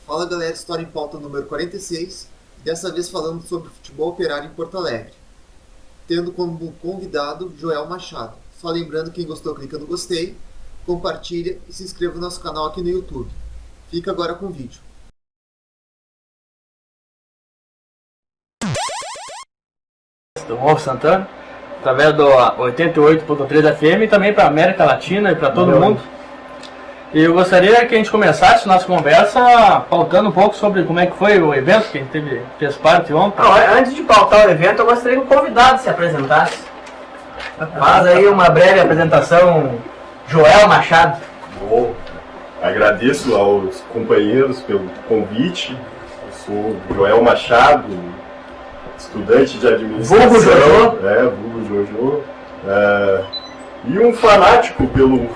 Fala galera, História em Pauta número 46, dessa vez falando sobre futebol operário em Porto Alegre, tendo como convidado Joel Machado. Só lembrando, quem gostou clica no gostei, compartilha e se inscreva no nosso canal aqui no YouTube. Fica agora com o vídeo. Do Morro Santana, através do 88.3 FM e também para a América Latina e para todo mundo. E eu gostaria que a gente começasse nossa conversa pautando um pouco sobre como é que foi o evento que a gente fez parte ontem. Antes de pautar o evento, eu gostaria que o convidado se apresentasse. Faz aí uma breve apresentação, Joel Machado. Bom, agradeço aos companheiros pelo convite. Eu sou Joel Machado, estudante de administração. Vulgo Jojo. Vulgo Jojo. E um fanático pelo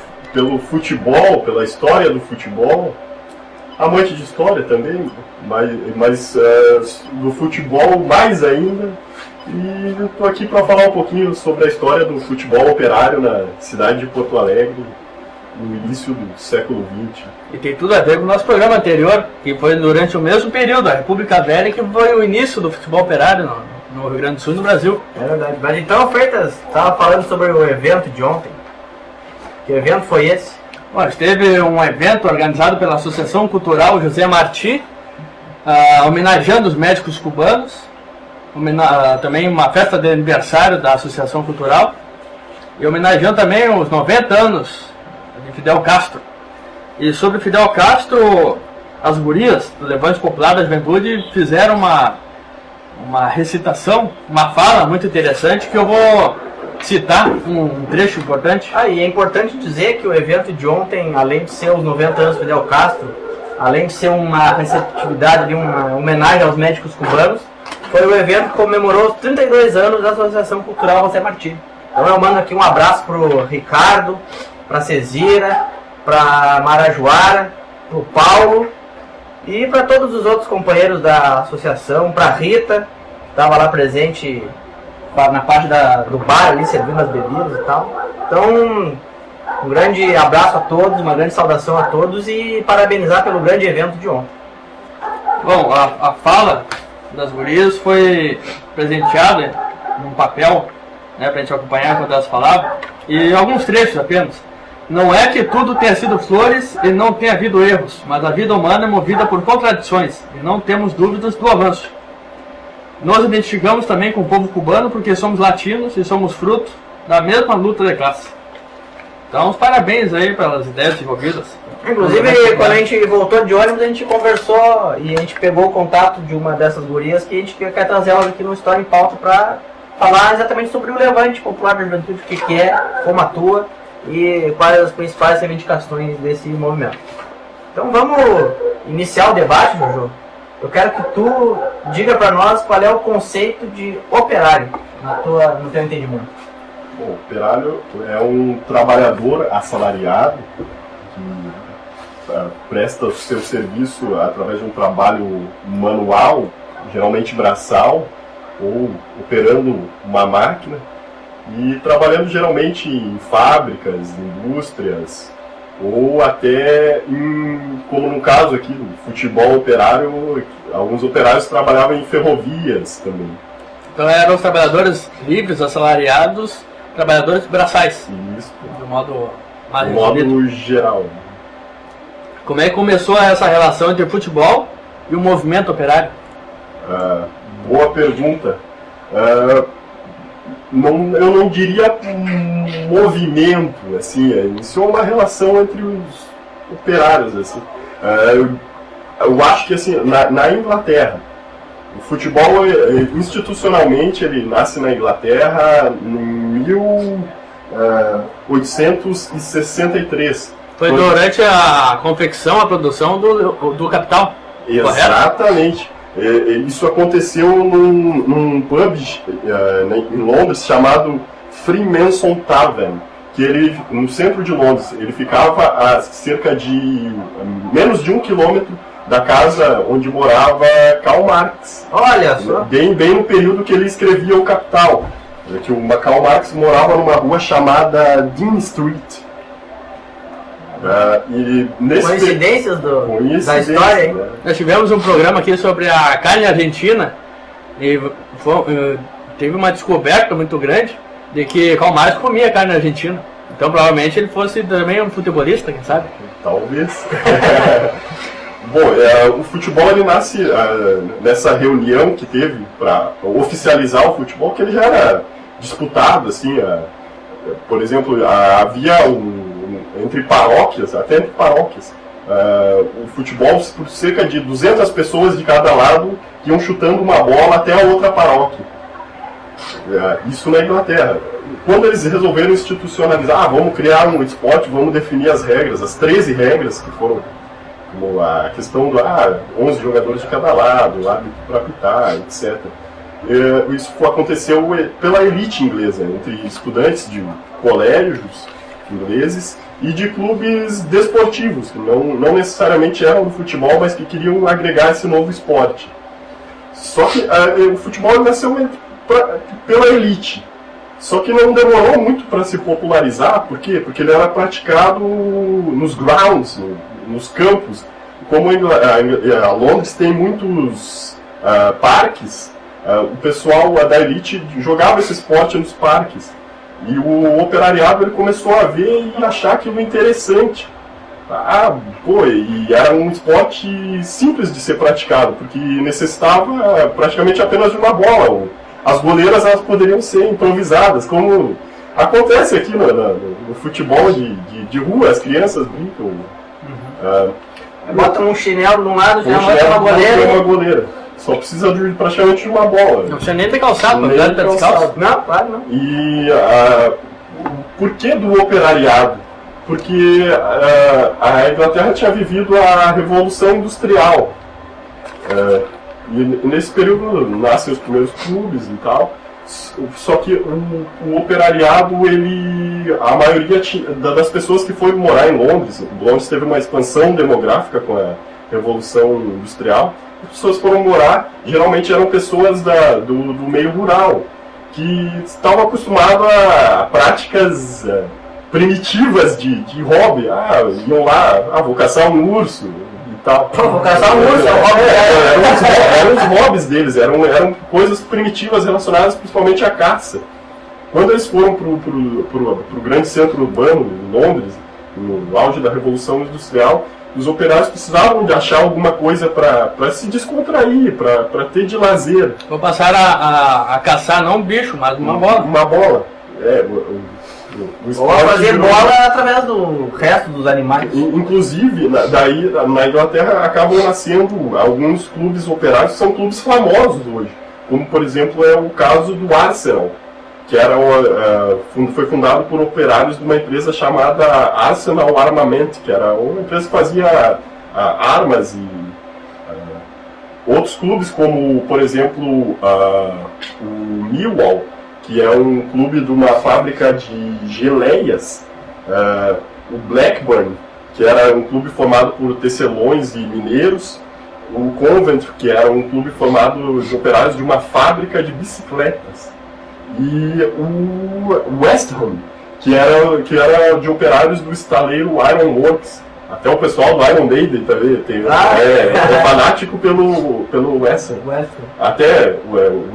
futebol, pela história do futebol. Amante de história também, mas do futebol mais ainda. E eu estou aqui para falar um pouquinho sobre a história do futebol operário na cidade de Porto Alegre, no início do século XX. E tem tudo a ver com o nosso programa anterior, que foi durante o mesmo período, a República Velha, que foi o início do futebol operário no Rio Grande do Sul e no Brasil. É verdade. Mas então, Freitas, estava falando sobre o evento de ontem. Que evento foi esse? Bom, teve um evento organizado pela Associação Cultural José Martí, homenageando os médicos cubanos, também uma festa de aniversário da Associação Cultural, e homenageando também os 90 anos de Fidel Castro. E sobre Fidel Castro, as gurias do Levante Popular da Juventude fizeram uma recitação, uma fala muito interessante que eu vou citar um trecho importante. E é importante dizer que o evento de ontem, além de ser os 90 anos de Fidel Castro, além de ser uma receptividade, uma homenagem aos médicos cubanos, foi o evento que comemorou os 32 anos da Associação Cultural José Martí. Então eu mando aqui um abraço pro Ricardo, pra Cezira, pra Marajoara, pro Paulo e para todos os outros companheiros da associação, pra Rita, que estava lá presente na parte do bar ali, servindo as bebidas e tal. Então, um grande abraço a todos, uma grande saudação a todos e parabenizar pelo grande evento de ontem. Bom, a fala das gurias foi presenteada num papel, né, pra gente acompanhar quando elas falavam, e alguns trechos apenas. Não é que tudo tenha sido flores e não tenha havido erros, mas a vida humana é movida por contradições e não temos dúvidas do avanço. Nós identificamos também com o povo cubano porque somos latinos e somos fruto da mesma luta de classe. Então, os parabéns aí pelas ideias desenvolvidas. Inclusive, quando a gente voltou de ônibus, a gente conversou e a gente pegou o contato de uma dessas gurias que a gente quer trazer elas aqui no História em Pauta para falar exatamente sobre o Levante Popular da Juventude, o que é, como atua e quais as principais reivindicações desse movimento. Então vamos iniciar o debate, Jojo. Eu quero que tu diga para nós qual é o conceito de operário no teu entendimento. Bom, operário é um trabalhador assalariado que presta o seu serviço através de um trabalho manual, geralmente braçal, ou operando uma máquina, e trabalhando geralmente em fábricas, indústrias, ou até, como no caso aqui do futebol operário, alguns operários trabalhavam em ferrovias também. Então eram os trabalhadores livres, assalariados, trabalhadores braçais. Isso. De modo mais de modo geral. Como é que começou essa relação entre futebol e o movimento operário? Boa pergunta. Eu não diria um movimento, assim, iniciou uma relação entre os operários, assim. Eu acho que, assim, na Inglaterra, o futebol, institucionalmente, ele nasce na Inglaterra em 1863. Foi durante a confecção, a produção do Capital, exatamente. Correto? Isso aconteceu num pub em Londres chamado Freemason Tavern, que ele, no centro de Londres, ele ficava a cerca de menos de 1 quilômetro da casa onde morava Karl Marx. Olha só! Bem no período que ele escrevia o Capital. Que o Karl Marx morava numa rua chamada Dean Street. E nesse Coincidências da história, hein? né? Nós tivemos um programa aqui sobre a carne argentina e teve uma descoberta muito grande de que Karl Marx comia carne argentina. Então provavelmente ele fosse também um futebolista, quem sabe? Talvez. Bom, o futebol ele nasce nessa reunião que teve para oficializar o futebol, que ele já era disputado, assim, por exemplo, havia entre paróquias, até entre paróquias, o futebol por cerca de 200 pessoas de cada lado iam chutando uma bola até a outra paróquia. Isso na Inglaterra. Quando eles resolveram institucionalizar, vamos criar um esporte, vamos definir as regras, as 13 regras que foram, como a questão do 11 jogadores de cada lado, árbitro para apitar, etc. Isso aconteceu pela elite inglesa, entre estudantes de colégios ingleses e de clubes desportivos, que não necessariamente eram do futebol, mas que queriam agregar esse novo esporte. Só que o futebol nasceu pela elite. Só que não demorou muito para se popularizar, por quê? Porque ele era praticado nos grounds, nos campos. Como a Londres tem muitos parques, o pessoal da elite jogava esse esporte nos parques. E o operariado ele começou a ver e achar aquilo interessante. E era um esporte simples de ser praticado, porque necessitava praticamente apenas de uma bola. As goleiras elas poderiam ser improvisadas, como acontece aqui no futebol de rua, as crianças brincam. Bota um chinelo de um lado, já bota uma goleira. Só precisa praticamente de uma bola. Não precisa nem ter calçado, não precisa ter descalço. Não, claro não. E por que do operariado? Porque a Inglaterra tinha vivido a Revolução Industrial. E nesse período nascem os primeiros clubes e tal. Só que o operariado, a maioria das pessoas que foram morar em Londres teve uma expansão demográfica com a Revolução Industrial. As pessoas foram morar, geralmente eram pessoas do meio rural, que estavam acostumadas a práticas primitivas de hobby. Iam lá, vou caçar um urso e tal. Vou caçar um urso, eram os hobbies deles, eram coisas primitivas relacionadas principalmente à caça. Quando eles foram para o grande centro urbano, em Londres, no auge da Revolução Industrial, os operários precisavam de achar alguma coisa para se descontrair, para ter de lazer. Vou passar a caçar não um bicho, mas uma bola. Uma bola. Ou fazer bola através do resto dos animais. Inclusive, na Inglaterra acabam nascendo alguns clubes operários que são clubes famosos hoje. Como, por exemplo, é o caso do Arsenal, que foi fundado por operários de uma empresa chamada Arsenal Armament, que era uma empresa que fazia armas e outros clubes, como, por exemplo, o Millwall, que é um clube de uma fábrica de geleias, o Blackburn, que era um clube formado por tecelões e mineiros, o Coventry, que era um clube formado de operários de uma fábrica de bicicletas, e o West Ham, que era de operários do estaleiro Iron Works. Até o pessoal do Iron Maiden também é fanático pelo West Ham. Até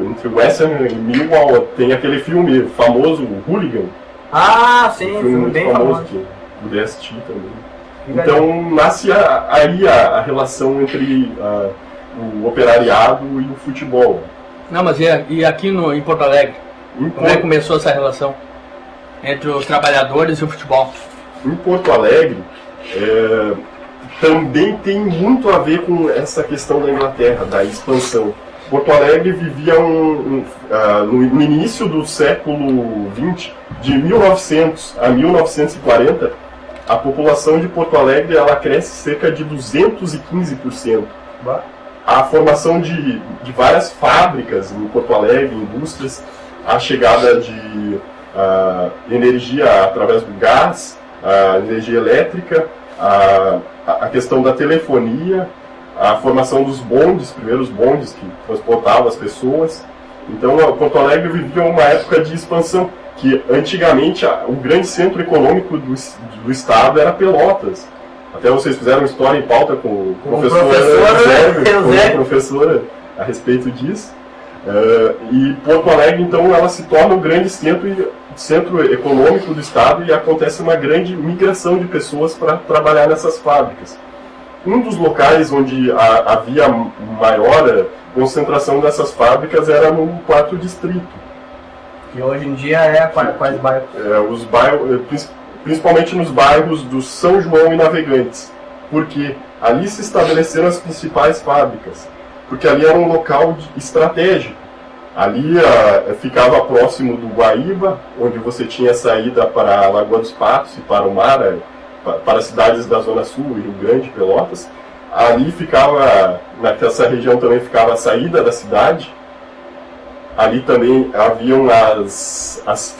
entre West Ham e Millwall tem aquele filme famoso, o Hooligan. Sim, um filme bem famoso que pudesse assistir também. Então nasce aí a relação entre o operariado e o futebol. Não, mas e aqui em Porto Alegre? Como é que começou essa relação entre os trabalhadores e o futebol? Em Porto Alegre, também tem muito a ver com essa questão da Inglaterra, da expansão. Porto Alegre vivia no início do século XX, de 1900 a 1940, a população de Porto Alegre ela cresce cerca de 215%. A formação de várias fábricas em Porto Alegre, indústrias, a chegada de energia através do gás, a energia elétrica, a questão da telefonia, a formação dos bondes, primeiros bondes que transportavam as pessoas. Então, Porto Alegre vivia uma época de expansão. que antigamente o grande centro econômico do estado era Pelotas. Até vocês fizeram história em pauta com o professor professora a respeito disso. E Porto Alegre, então, ela se torna um grande centro econômico do estado e acontece uma grande migração de pessoas para trabalhar nessas fábricas. Um dos locais onde havia maior concentração dessas fábricas era no 4º distrito. Que hoje em dia é quais bairros? Os bairros, principalmente nos bairros do São João e Navegantes, porque ali se estabeleceram as principais fábricas, porque ali era um local estratégico. Ali ficava próximo do Guaíba, onde você tinha saída para a Lagoa dos Patos e para o mar, para as cidades da Zona Sul, Rio Grande, Pelotas. Ali ficava, nessa região também ficava a saída da cidade. Ali também haviam as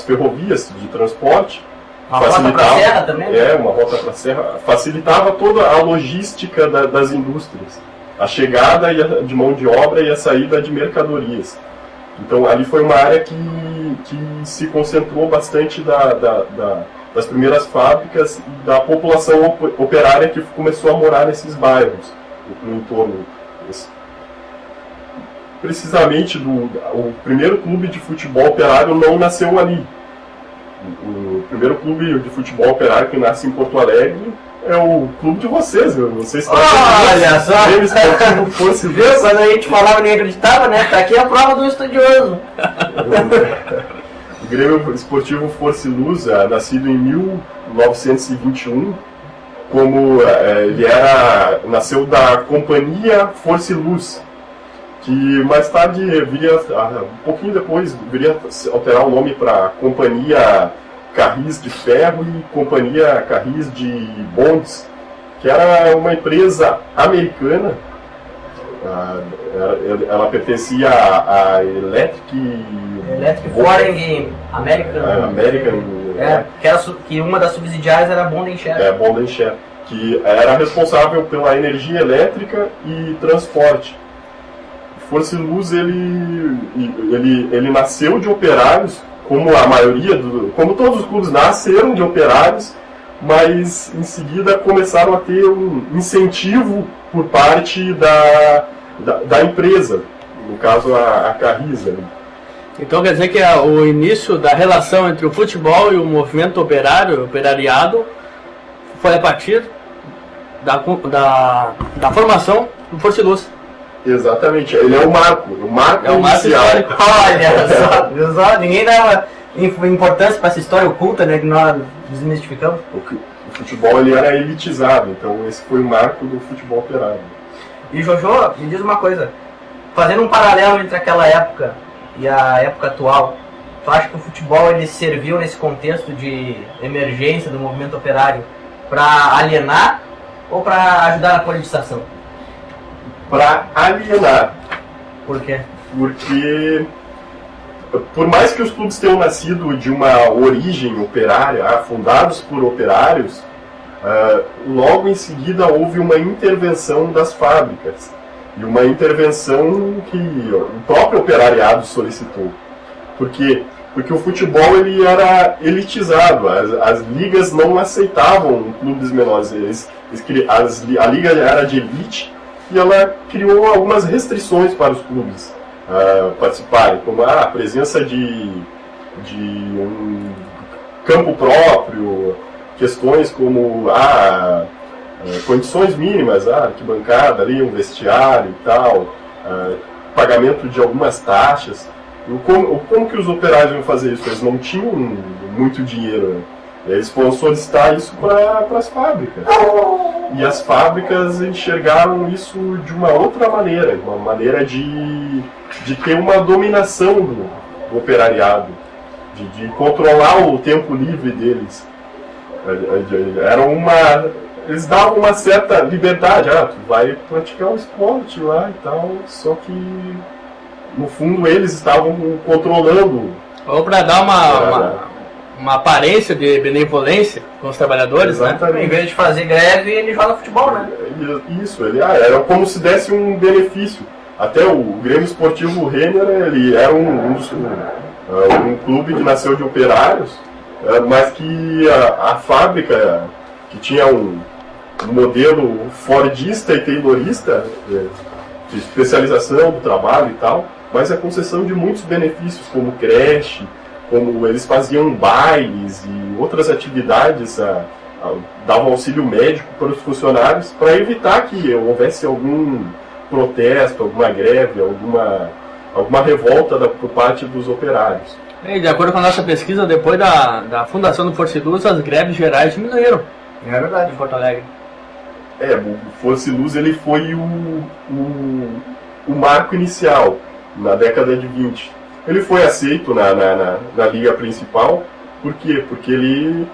ferrovias de transporte. Uma rota para a serra também? Uma rota para a serra. Facilitava toda a logística das indústrias. A chegada de mão de obra e a saída de mercadorias. Então ali foi uma área que se concentrou bastante das primeiras fábricas e da população operária que começou a morar nesses bairros, no entorno. Precisamente, o primeiro clube de futebol operário não nasceu ali. O primeiro clube de futebol operário que nasce em Porto Alegre é o clube de vocês. Vocês estão olha só! Viu? Quando a gente falava nem acreditava, né? Tá aqui a prova do estudioso. O Grêmio Esportivo Força e Luz, nascido em 1921, ele nasceu da Companhia Força e Luz, que mais tarde um pouquinho depois, viria alterar o nome para Companhia Carris de Ferro e Companhia Carris de Bondes, que era uma empresa americana. Ela pertencia à Electric Foreign American. Que uma das subsidiárias era a Bond & Sher. Bond & Sher, que era responsável pela energia elétrica e transporte. Força e Luz, ele nasceu de operários, como todos os clubes nasceram de operários, mas em seguida começaram a ter um incentivo por parte da empresa, no caso a Carriza. Então quer dizer que o início da relação entre o futebol e o movimento operariado, foi a partir da formação do Força e Luz. Exatamente, ele é o marco inicial. Olha só, ninguém dava importância para essa história oculta, né, que nós desmistificamos. O futebol ele era elitizado, então esse foi o marco do futebol operário. E Jojo, me diz uma coisa, fazendo um paralelo entre aquela época e a época atual, tu acha que o futebol ele serviu nesse contexto de emergência do movimento operário para alienar ou para ajudar na politização? Para alienar. Por quê? Porque, por mais que os clubes tenham nascido de uma origem operária, fundados por operários, logo em seguida houve uma intervenção das fábricas. E uma intervenção que o próprio operariado solicitou. Por quê? Porque o futebol ele era elitizado, as ligas não aceitavam clubes menores. A liga era de elite, e ela criou algumas restrições para os clubes participarem, como a presença de um campo próprio, questões como condições mínimas, arquibancada, ali, um vestiário e tal, pagamento de algumas taxas. Como que os operários iam fazer isso? Eles não tinham muito dinheiro, né? Eles foram solicitar isso para as fábricas. E as fábricas enxergaram isso de uma outra maneira, uma maneira de ter uma dominação do operariado, de controlar o tempo livre deles. Eles davam uma certa liberdade, tu vai praticar um esporte lá e tal, só que no fundo eles estavam controlando. Ou para dar uma aparência de benevolência com os trabalhadores, exatamente, né? Em vez de fazer greve, ele joga futebol, né? Isso, era como se desse um benefício. Até o Grêmio Esportivo Renner, ele era Um clube que nasceu de operários, mas que a fábrica, que tinha um modelo fordista e taylorista, de especialização do trabalho e tal, mas a concessão de muitos benefícios, como creche, como eles faziam bailes e outras atividades, davam auxílio médico para os funcionários, para evitar que houvesse algum protesto, alguma greve, alguma revolta por parte dos operários. E de acordo com a nossa pesquisa, depois da fundação do Força e Luz, as greves gerais diminuíram. É verdade. Em Porto Alegre. O Força e Luz ele foi o marco inicial, na década de 20. Ele foi aceito na liga principal, por quê? Porque ele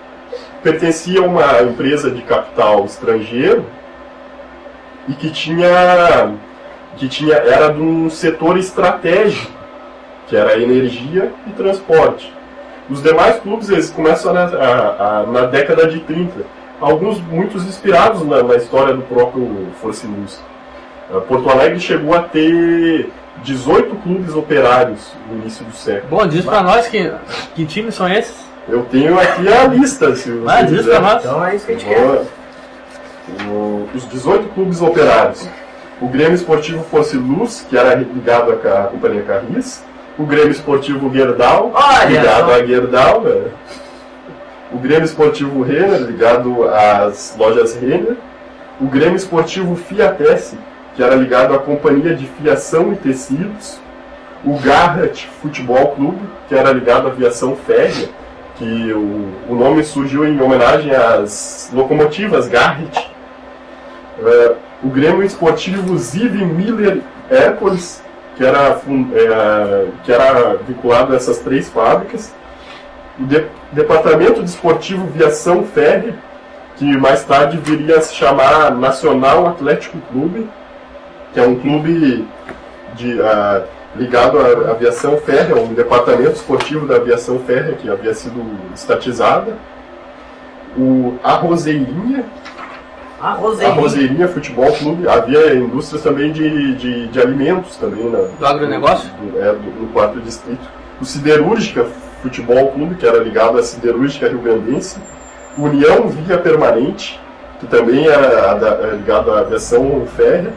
pertencia a uma empresa de capital estrangeiro e que era de um setor estratégico, que era energia e transporte. Os demais clubes eles começam na década de 30, muitos inspirados na história do próprio Força e Luz. Porto Alegre chegou a ter 18 clubes operários no início do século. Bom, diz pra nós que times são esses? Eu tenho aqui a lista, se você diz quiser. pra nós. Então é isso que a gente quer. Os 18 clubes operários. O Grêmio Esportivo Força e Luz, que era ligado à Companhia Carris. O Grêmio Esportivo Gerdau, ligado à Gerdau. O Grêmio Esportivo Renner, ligado às lojas Renner. O Grêmio Esportivo Fiatesse, que era ligado à Companhia de Fiação e Tecidos. O Garrett Futebol Clube, que era ligado à aviação férrea, que o nome surgiu em homenagem às locomotivas Garrett. O Grêmio Esportivo Ziv Miller Hércules, que era vinculado a essas 3 fábricas. O Departamento de Esportivo Viação Férrea, que mais tarde viria a se chamar Nacional Atlético Clube, que é um clube ligado à aviação férrea, um departamento esportivo da aviação férrea que havia sido estatizada. A Roseirinha Futebol Clube. Havia indústrias também de alimentos também do agronegócio? No 4º distrito. O Siderúrgica Futebol Clube, que era ligado à Siderúrgica Rio-Grandense. União Via Permanente, que também era ligado à aviação férrea.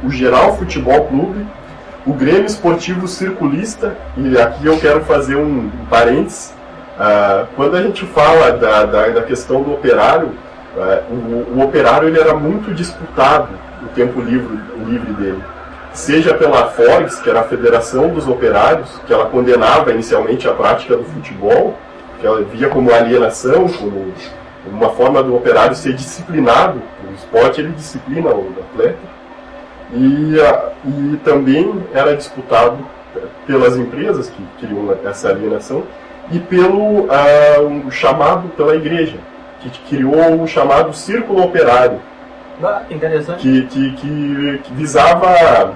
O Geral Futebol Clube. O Grêmio Esportivo Circulista, e aqui eu quero fazer um parênteses. Quando a gente fala da questão do operário, o operário ele era muito disputado no tempo livre dele. Seja pela FORGS, que era a Federação dos Operários, que ela condenava inicialmente a prática do futebol, que ela via como alienação, como uma forma do operário ser disciplinado. O esporte ele disciplina o atleta. E também era disputado pelas empresas que queriam essa alienação e pela igreja, que criou o chamado Círculo Operário, Interessante. que visava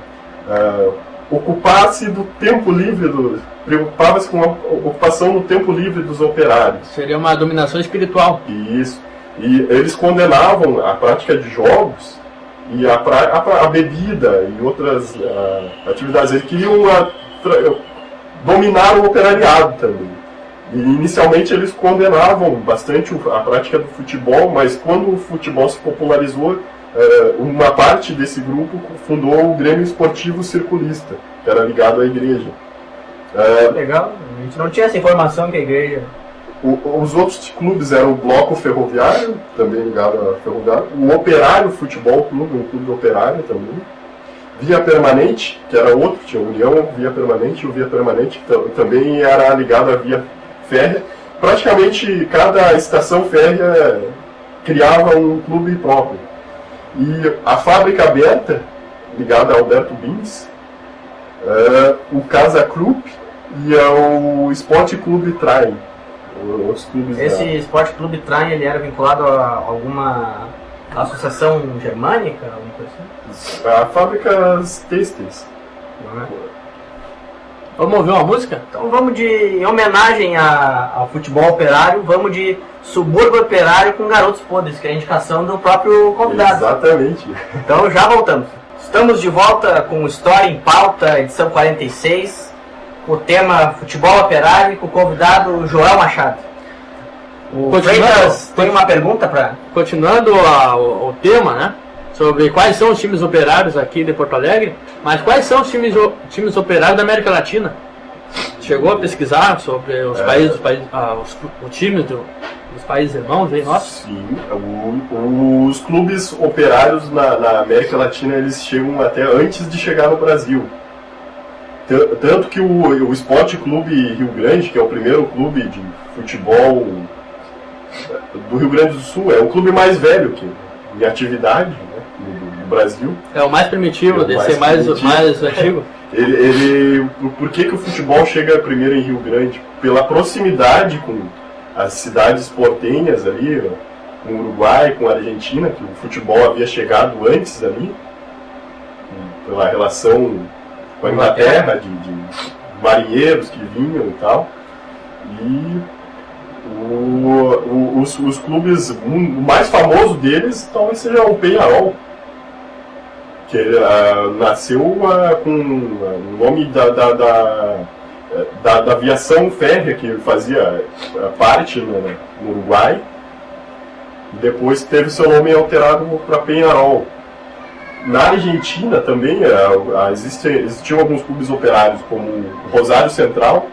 ocupar-se do tempo livre, preocupava-se com a ocupação no tempo livre dos operários. Seria uma dominação espiritual. Isso. E eles condenavam a prática de jogos e a bebida e outras atividades. Eles queriam dominar o operariado também. E inicialmente eles condenavam bastante a prática do futebol, mas quando o futebol se popularizou, uma parte desse grupo fundou o Grêmio Esportivo Circulista, que era ligado à igreja. Legal, a gente não tinha essa informação que a igreja... Os outros clubes eram o Bloco Ferroviário, também ligado à Ferroviária, o Operário Futebol Clube, um clube operário também, Via Permanente, que era outro, tinha a União Via Permanente, o Via Permanente também era ligado à Via Férrea. Praticamente cada estação férrea criava um clube próprio. E a Fábrica Aberta, ligada a Alberto Bins, o Casa Krupp e o Esporte Clube Train. Esse Esporte Clube Train, ele era vinculado a alguma associação germânica? Alguma coisa assim? A fábricas têxteis. Vamos ouvir uma música? Então vamos em homenagem ao futebol operário, vamos de Subúrbio Operário com Garotos Podres, que é a indicação do próprio convidado. Exatamente. Então já voltamos. Estamos de volta com História em Pauta, edição 46. com o tema Futebol Operário, com o convidado Joel Machado. O Freitas tem uma pergunta para... Continuando o tema, né? Sobre quais são os times operários aqui de Porto Alegre, mas quais são os times operários da América Latina? Chegou a pesquisar sobre os os times dos países irmãos aí, nossa? Sim, os clubes operários na América Latina, eles chegam até antes de chegar no Brasil. Tanto que o Esporte Clube Rio Grande, que é o primeiro clube de futebol do Rio Grande do Sul, é o clube mais velho que em atividade, né, do Brasil. É o mais primitivo, deve ser mais antigo. Por que o futebol chega primeiro em Rio Grande? Pela proximidade com as cidades portenhas ali, com o Uruguai, com a Argentina, que o futebol havia chegado antes ali, pela relação com a Inglaterra, de marinheiros que vinham e tal. E os clubes, o mais famoso deles talvez seja o Peñarol, que nasceu com o nome da aviação férrea que fazia parte no Uruguai, e depois teve seu nome alterado para Peñarol. Na Argentina também existiam alguns clubes operários, como o Rosário Central,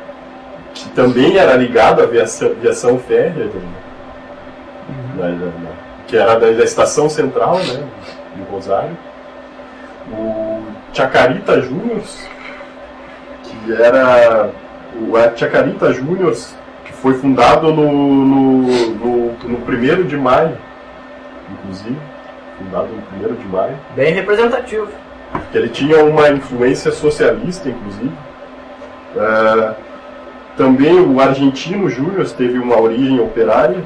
que também era ligado à aviação férrea, que era da estação central, né, de Rosário. O Chacarita Juniors, que era o Chacarita Juniors, que foi fundado no 1º de maio, inclusive, fundado no 1º de maio. Bem representativo. Que ele tinha uma influência socialista, inclusive. Também o Argentino Juniors teve uma origem operária.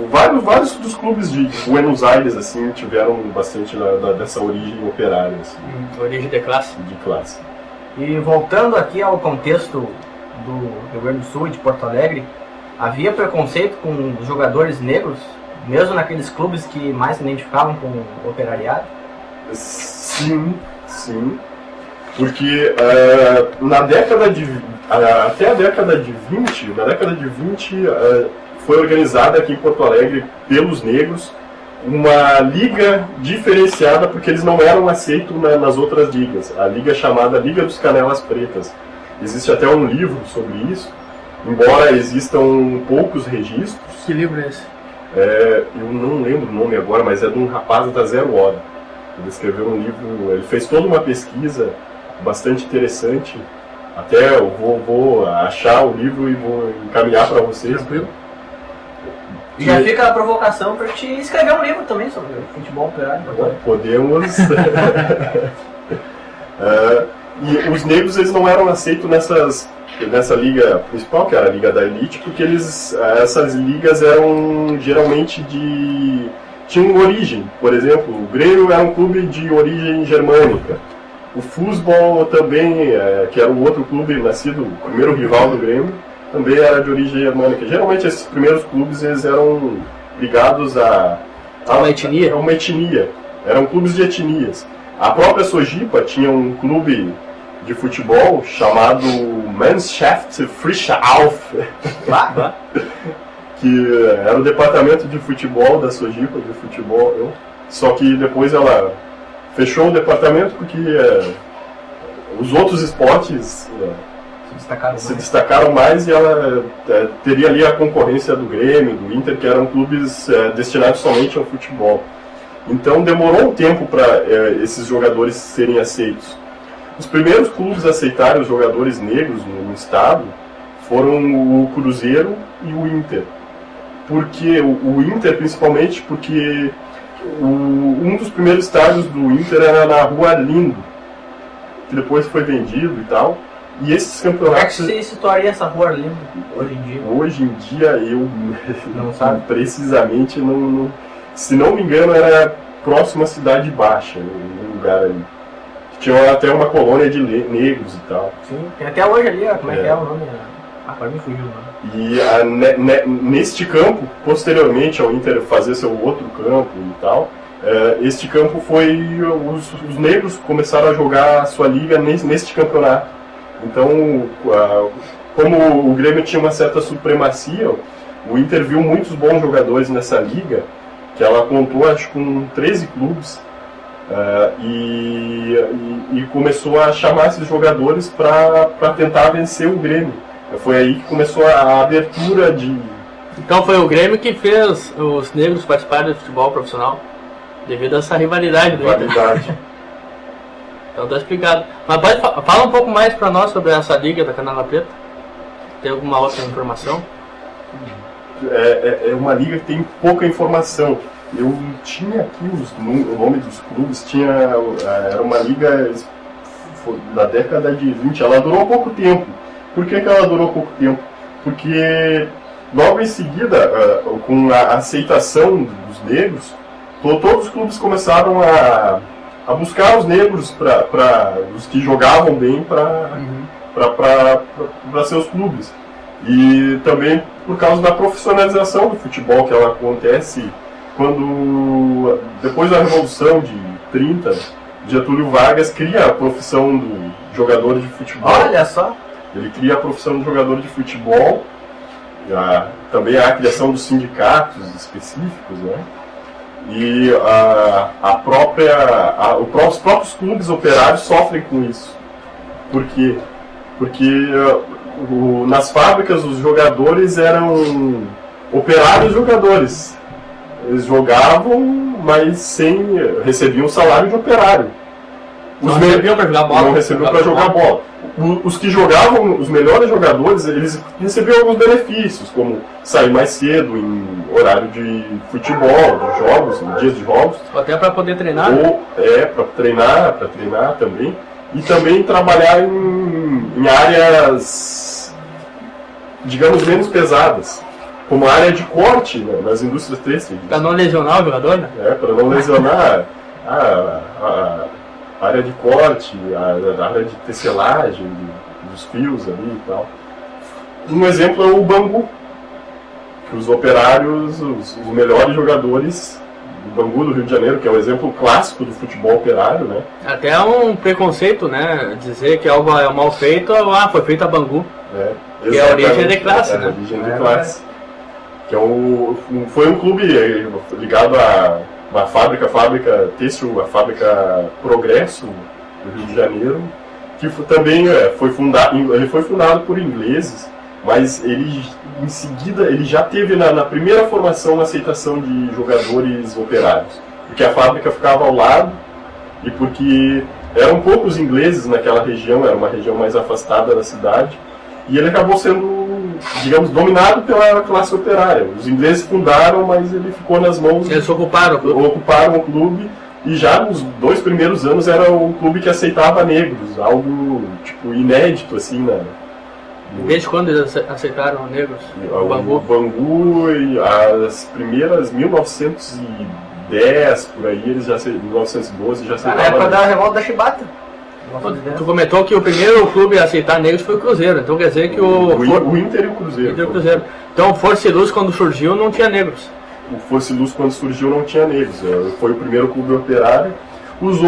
Vários dos clubes de Buenos Aires assim, tiveram bastante dessa origem operária. Assim, origem de classe. De classe. E voltando aqui ao contexto do Rio Grande do Sul e de Porto Alegre, havia preconceito com os jogadores negros, mesmo naqueles clubes que mais se identificavam com o operariado? Sim. Porque até a década de 20, foi organizada aqui em Porto Alegre pelos negros uma liga diferenciada, porque eles não eram aceitos nas outras ligas. A liga chamada Liga dos Canelas Pretas. Existe até um livro sobre isso, embora existam poucos registros. Que livro é esse? Eu não lembro o nome agora, mas é de um rapaz da Zero Hora. Ele escreveu um livro, ele fez toda uma pesquisa bastante interessante. Até eu vou achar o livro e vou encaminhar para vocês. Tranquilo. Já fica a provocação para te escrever um livro também sobre futebol operário. Podemos. E os negros, eles não eram aceitos nessa liga principal, que era a Liga da Elite, porque essas ligas eram geralmente tinham origem. Por exemplo, o Grêmio era um clube de origem germânica. O Futebol também, que era o outro clube nascido, o primeiro rival do Grêmio, também era de origem germânica. Geralmente esses primeiros clubes eles eram ligados a uma etnia. Uma etnia. Eram clubes de etnias. A própria Sojipa tinha um clube de futebol chamado Mannschaft Frische Auf, que era o departamento de futebol da Sojipa, de futebol. Só que depois ela fechou o departamento porque os outros esportes se destacaram mais, e ela teria ali a concorrência do Grêmio, do Inter, que eram clubes destinados somente ao futebol. Então demorou um tempo para esses jogadores serem aceitos. Os primeiros clubes a aceitarem os jogadores negros no estado foram o Cruzeiro e o Inter. Porque o Inter, principalmente porque um dos primeiros estádios do Inter era na Rua Arlindo, que depois foi vendido e tal. E esses campeonatos... Como é que se situaria essa Rua Arlindo hoje em dia? Hoje em dia eu não sabe precisamente, não, se não me engano, era próximo à Cidade Baixa, um lugar ali. Tinha até uma colônia de negros e tal. Sim, tem até hoje ali, como é que é o nome? Agora me fugiu, né? E neste campo, posteriormente ao Inter fazer seu outro campo e tal, este campo foi... Os negros começaram a jogar a sua liga neste campeonato. Então, como o Grêmio tinha uma certa supremacia, o Inter viu muitos bons jogadores nessa liga, que ela contou, acho, com 13 clubes, e começou a chamar esses jogadores para tentar vencer o Grêmio. Foi aí que começou a abertura de... Então foi o Grêmio que fez os negros participarem do futebol profissional, devido a essa rivalidade do Inter. Então tá explicado. Mas fala um pouco mais para nós sobre essa liga da Canela Preta. Tem alguma outra informação? É uma liga que tem pouca informação. Eu tinha aqui o nome dos clubes, era uma liga da década de 20, ela durou pouco tempo. Por que ela durou pouco tempo? Porque logo em seguida, com a aceitação dos negros, todos os clubes começaram a buscar os negros, os que jogavam bem, para seus clubes. E também por causa da profissionalização do futebol, que ela acontece quando, depois da Revolução de 30, Getúlio Vargas cria a profissão do jogador de futebol. Olha só! Ele cria a profissão de jogador de futebol, também a criação dos sindicatos específicos, né? E os próprios clubes operários sofrem com isso. Por quê? Porque nas fábricas os jogadores eram operários jogadores. Eles jogavam, mas recebiam um salário de operário. Não recebiam para jogar bola. Não recebiam para jogar bola. Os que jogavam, os melhores jogadores, eles recebiam alguns benefícios, como sair mais cedo em horário de futebol, de jogos, em dias de jogos. Ou até para poder treinar. Ou para treinar também. E também trabalhar em áreas, digamos, menos pesadas, como a área de corte, né, nas indústrias têxteis. Para não lesionar o jogador, né? Para não lesionar a área de corte, a área de tecelagem, dos fios ali e tal. Um exemplo é o Bangu, que os operários, os melhores jogadores do Bangu, do Rio de Janeiro, que é o exemplo clássico do futebol operário, né? Até um preconceito, né? Dizer que algo é mal feito, foi feito a Bangu. Que é a origem de classe, né? A origem de classe. Que foi um clube ligado a uma fábrica têxtil, a fábrica Progresso, do Rio de Janeiro, que também ele foi fundado por ingleses, mas ele, em seguida, ele já teve na primeira formação a aceitação de jogadores operários, porque a fábrica ficava ao lado e porque eram poucos ingleses naquela região, era uma região mais afastada da cidade, e ele acabou sendo, digamos, dominado pela classe operária. Os ingleses fundaram, mas ele ficou nas mãos... Eles ocuparam o clube, e já nos 2 primeiros anos era um clube que aceitava negros, algo tipo inédito, assim, né? Desde quando eles aceitaram negros? O Bangu, as primeiras 1910, por aí, eles já 1912 já aceitavam. Na época da revolta da Chibata. Tu comentou que o primeiro clube a aceitar negros foi o Cruzeiro, então quer dizer que o Inter e o Cruzeiro. Então o Força e Luz, quando surgiu, não tinha negros. O Força e Luz, quando surgiu, não tinha negros. Foi o primeiro clube operário. Os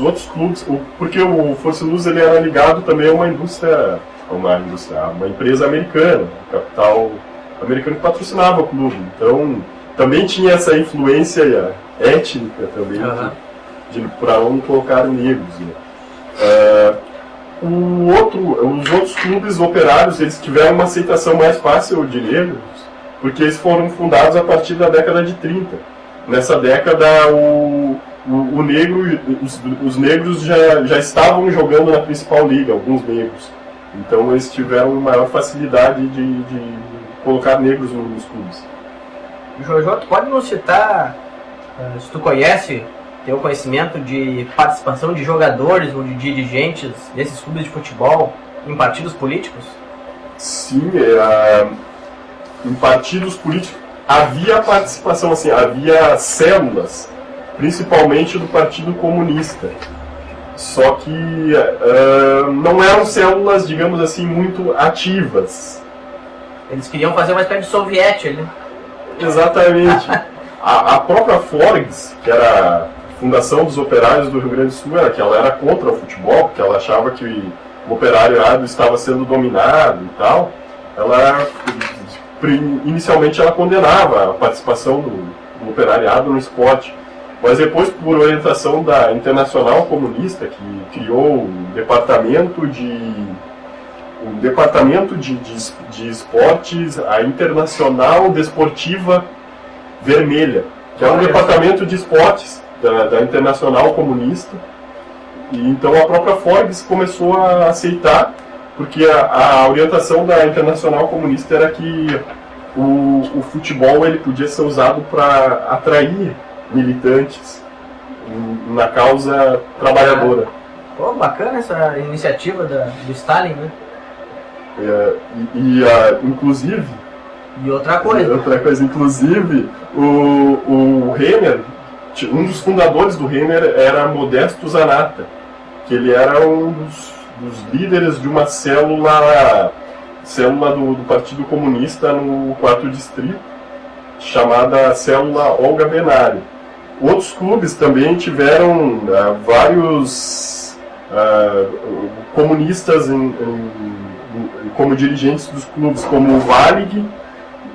outros clubes, porque o Força e Luz ele era ligado também a uma empresa americana, capital americano que patrocinava o clube. Então também tinha essa influência étnica também. Para não colocar negros, né? Os outros clubes operários, eles tiveram uma aceitação mais fácil de negros, porque eles foram fundados a partir da década de 30. Nessa década, os negros já estavam jogando na principal liga, alguns negros. Então eles tiveram maior facilidade de colocar negros nos clubes. Jojo, tu pode nos citar, se tu conhece, tem o conhecimento de participação de jogadores ou de dirigentes desses clubes de futebol em partidos políticos? Sim, em partidos políticos havia participação, assim, havia células, principalmente do Partido Comunista. Só que não eram células, digamos assim, muito ativas. Eles queriam fazer uma espécie de soviete ali. Exatamente. A própria Forgs, que era fundação dos operários do Rio Grande do Sul era que ela era contra o futebol, porque ela achava que o operariado estava sendo dominado e tal. Inicialmente ela condenava a participação do operariado no esporte, mas depois, por orientação da Internacional Comunista, que criou o departamento de esportes, a Internacional Desportiva Vermelha, que é um departamento de esportes da Internacional Comunista. E então a própria Forbes começou a aceitar, porque a orientação da Internacional Comunista era que o futebol ele podia ser usado para atrair militantes na causa trabalhadora. Pô, bacana essa iniciativa do Stalin, né? Inclusive... E outra coisa, inclusive, o Renner, um dos fundadores do Renner era Modesto Zanata, que ele era um dos líderes de uma célula do Partido Comunista no 4º Distrito, chamada Célula Olga Benário. Outros clubes também tiveram vários comunistas como dirigentes dos clubes, como o Valig,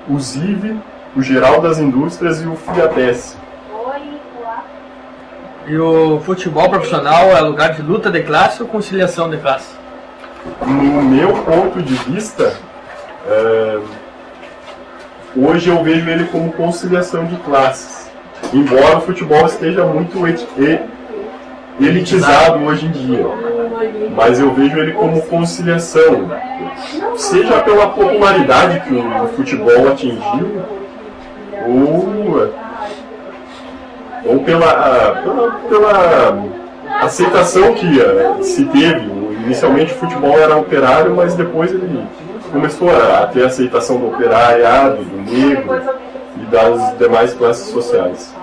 o Ziv, o Geral das Indústrias e o Fiatesse. E o futebol profissional é lugar de luta de classe ou conciliação de classe? No meu ponto de vista, hoje eu vejo ele como conciliação de classes. Embora o futebol esteja muito elitizado hoje em dia. Mas eu vejo ele como conciliação. Seja pela popularidade que o futebol atingiu, ou pela aceitação que se teve. Inicialmente o futebol era operário, mas depois ele começou a ter a aceitação do operariado, do negro e das demais classes sociais.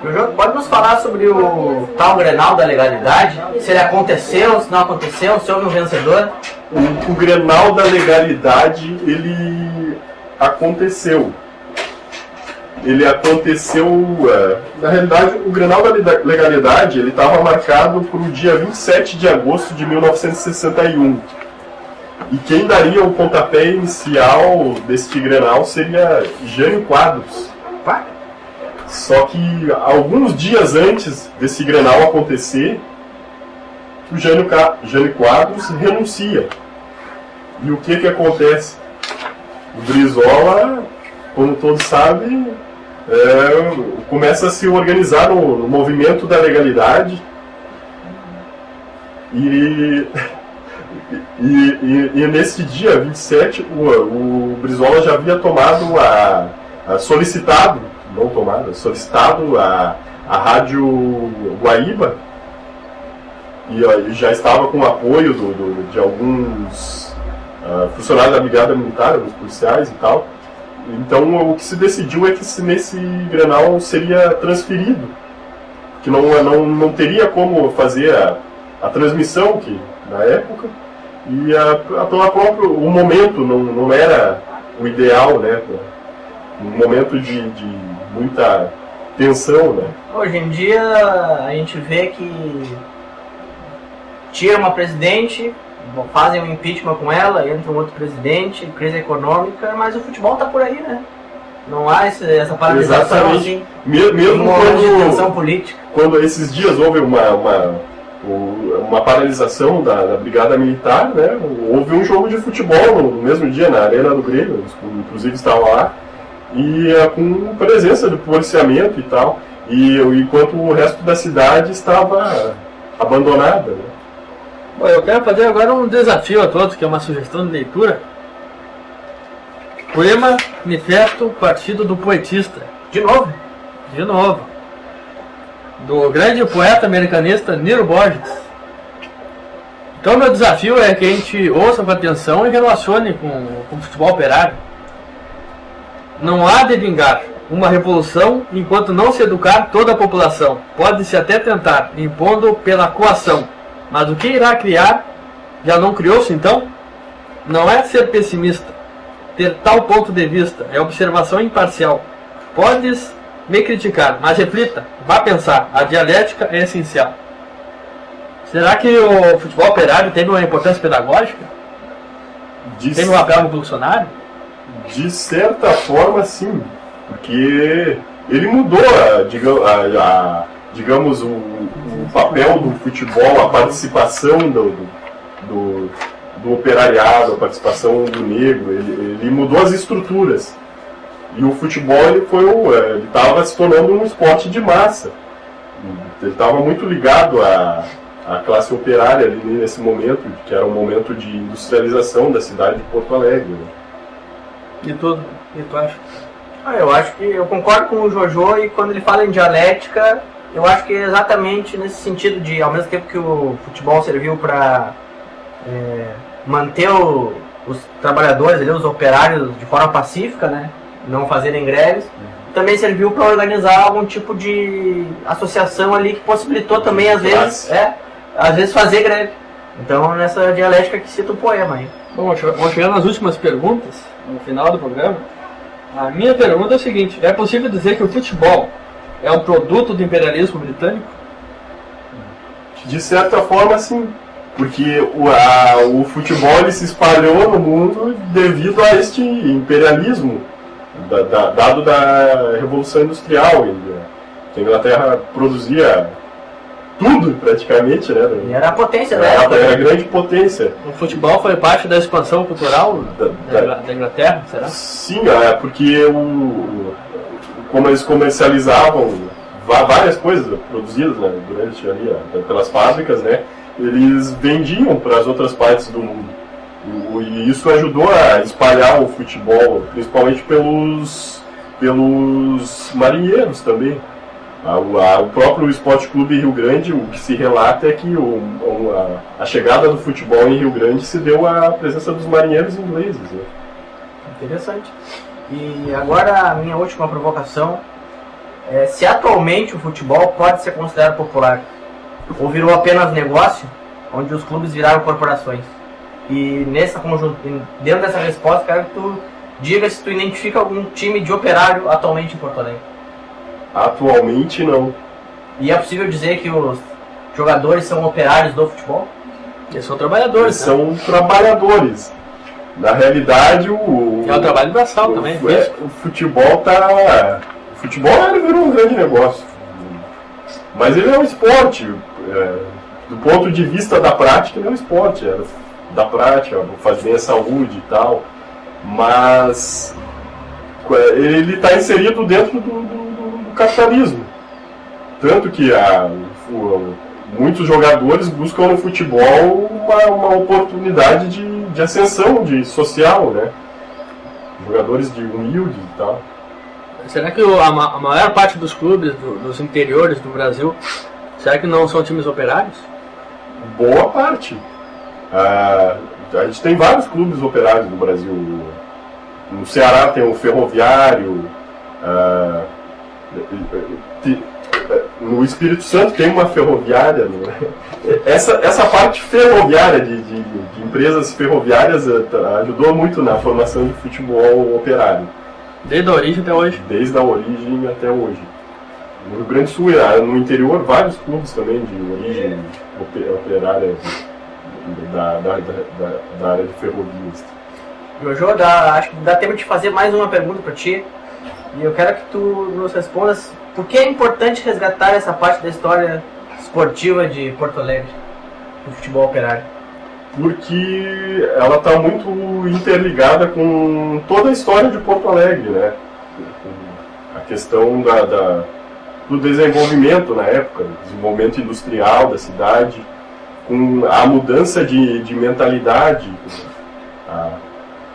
João, pode nos falar sobre o tal Grenal da legalidade? Se ele aconteceu, se não aconteceu, se houve um vencedor? O Grenal da legalidade, ele aconteceu. Na realidade, o Grenal da legalidade ele estava marcado para o dia 27 de agosto de 1961. E quem daria o pontapé inicial deste Grenal seria Jânio Quadros. Só que alguns dias antes desse Grenal acontecer, o Jânio Quadros renuncia. E o que acontece? O Brizola, como todos sabem, começa a se organizar no movimento da legalidade e nesse dia 27 o Brizola já havia solicitado a Rádio Guaíba e já estava com o apoio de alguns funcionários da Brigada Militar, alguns policiais e tal. Então o que se decidiu é que nesse Grenal seria transferido, que não teria como fazer a transmissão que na época, e pelo próprio o momento não era o ideal, né? Um momento de muita tensão, né? Hoje em dia a gente vê que tira uma presidente, fazem um impeachment com ela, entra um outro presidente, crise econômica, mas o futebol tá por aí, né? Não há essa paralisação assim, mesmo de tensão política. Quando esses dias houve uma paralisação da Brigada Militar, né? Houve um jogo de futebol no mesmo dia na Arena do Grêmio, inclusive estava lá, e com presença do policiamento e tal, e enquanto o resto da cidade estava abandonada, né? Bom, eu quero fazer agora um desafio a todos, que é uma sugestão de leitura. Poema Manifesto Partido do Poetista. De novo? De novo. Do grande poeta americanista Nero Borges. Então meu desafio é que a gente ouça com atenção e relacione com o futebol operário. Não há de vingar uma revolução enquanto não se educar toda a população. Pode-se até tentar, impondo pela coação. Mas o que irá criar, já não criou-se então? Não é ser pessimista, ter tal ponto de vista, é observação imparcial. Podes me criticar, mas reflita, vá pensar, a dialética é essencial. Será que o futebol operário teve uma importância pedagógica? Teve um papel revolucionário? De certa forma, sim, porque ele mudou, digamos, o papel do futebol, a participação do operariado, a participação do negro, ele mudou as estruturas. E o futebol ele estava se tornando um esporte de massa. Ele estava muito ligado à classe operária ali nesse momento, que era um momento de industrialização da cidade de Porto Alegre. Né? E tu acha? Eu acho que eu concordo com o Jojo, e quando ele fala em dialética, eu acho que é exatamente nesse sentido de, ao mesmo tempo que o futebol serviu para manter os trabalhadores, ali, os operários de forma pacífica, né, não fazerem greves, também serviu para organizar algum tipo de associação ali que possibilitou também, às vezes fazer greve. Então, nessa dialética que cita o poema aí. Bom, vamos chegar nas últimas perguntas, no final do programa. A minha pergunta é a seguinte: é possível dizer que o futebol é um produto do imperialismo britânico? De certa forma, sim. Porque o futebol ele se espalhou no mundo devido a este imperialismo dado da Revolução Industrial. Que a Inglaterra produzia tudo, praticamente, né? E era a potência, né? Era a grande potência. O futebol foi parte da expansão cultural da Inglaterra, será? Sim, porque como eles comercializavam várias coisas produzidas, né, durante ali, pelas fábricas, né, eles vendiam para as outras partes do mundo. E isso ajudou a espalhar o futebol, principalmente pelos marinheiros também. O próprio Esporte Clube Rio Grande, o que se relata é que a chegada do futebol em Rio Grande se deu à presença dos marinheiros ingleses. Né? Interessante. E agora a minha última provocação é se atualmente o futebol pode ser considerado popular ou virou apenas negócio, onde os clubes viraram corporações. E dentro dessa resposta, quero que tu diga se tu identifica algum time de operário atualmente em Porto Alegre. Atualmente não. E é possível dizer que os jogadores são operários do futebol? Eles são trabalhadores. Eles são trabalhadores. Na realidade, é um trabalho braçal também. O futebol O futebol ele virou um grande negócio. Mas ele é um esporte. Do ponto de vista da prática, ele é um esporte. Da prática, faz bem a saúde e tal. Mas ele está inserido dentro do capitalismo. Tanto que muitos jogadores buscam no futebol uma oportunidade de ascensão social, né? Jogadores de humildes e tal. Será que a maior parte dos clubes dos interiores do Brasil, será que não são times operários? Boa parte. A gente tem vários clubes operários no Brasil. No Ceará tem o Ferroviário. No Espírito Santo tem uma ferroviária. Né? Essa parte ferroviária de empresas ferroviárias ajudou muito na formação de futebol operário. Desde a origem até hoje? Desde a origem até hoje. No Rio Grande do Sul, no interior, vários clubes também de origem operária da área de ferrovias. Jojo, acho que dá tempo de fazer mais uma pergunta para ti. E eu quero que tu nos respondas por que é importante resgatar essa parte da história esportiva de Porto Alegre, do futebol operário. Porque ela está muito interligada com toda a história de Porto Alegre, né? A questão do desenvolvimento na época, desenvolvimento industrial da cidade, com a mudança de mentalidade,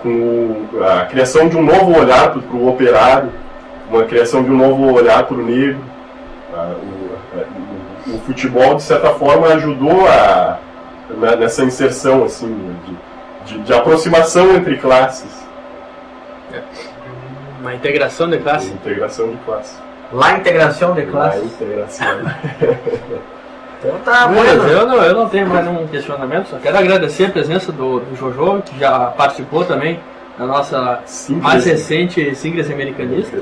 com a criação de um novo olhar para o operário, uma criação de um novo olhar para o negro. O futebol, de certa forma, ajudou nessa inserção assim, de aproximação entre classes. Uma integração de classe. Integração de classe. La integração de classe. La integração. Então tá bom. Eu não tenho mais nenhum questionamento, só quero agradecer a presença do Jojo, que já participou também da nossa mais recente Singles Americanista.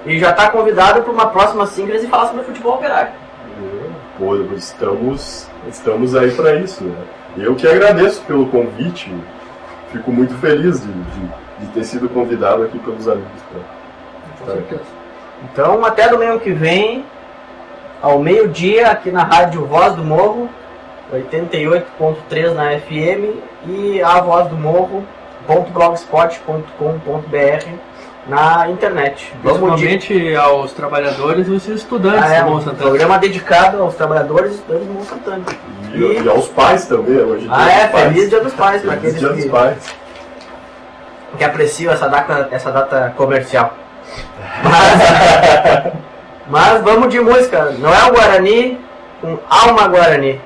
E já está convidado para uma próxima síncrese e falar sobre futebol operário. Pô, estamos aí para isso, né? Eu que agradeço pelo convite, fico muito feliz de ter sido convidado aqui pelos amigos. Com certeza. Então, até domingo que vem, ao meio-dia, aqui na Rádio Voz do Morro, 88.3 na FM e a Voz do Morro.blogspot.com.br na internet. Principalmente aos trabalhadores e os estudantes do Morro Santana. Programa dedicado aos trabalhadores e estudantes do Morro Santana. E aos pais também, hoje. Feliz Dia dos Pais, para aqueles Dia dos Pais. que apreciam essa data comercial. Mas vamos de música, não é o Guarani com Alma Guarani.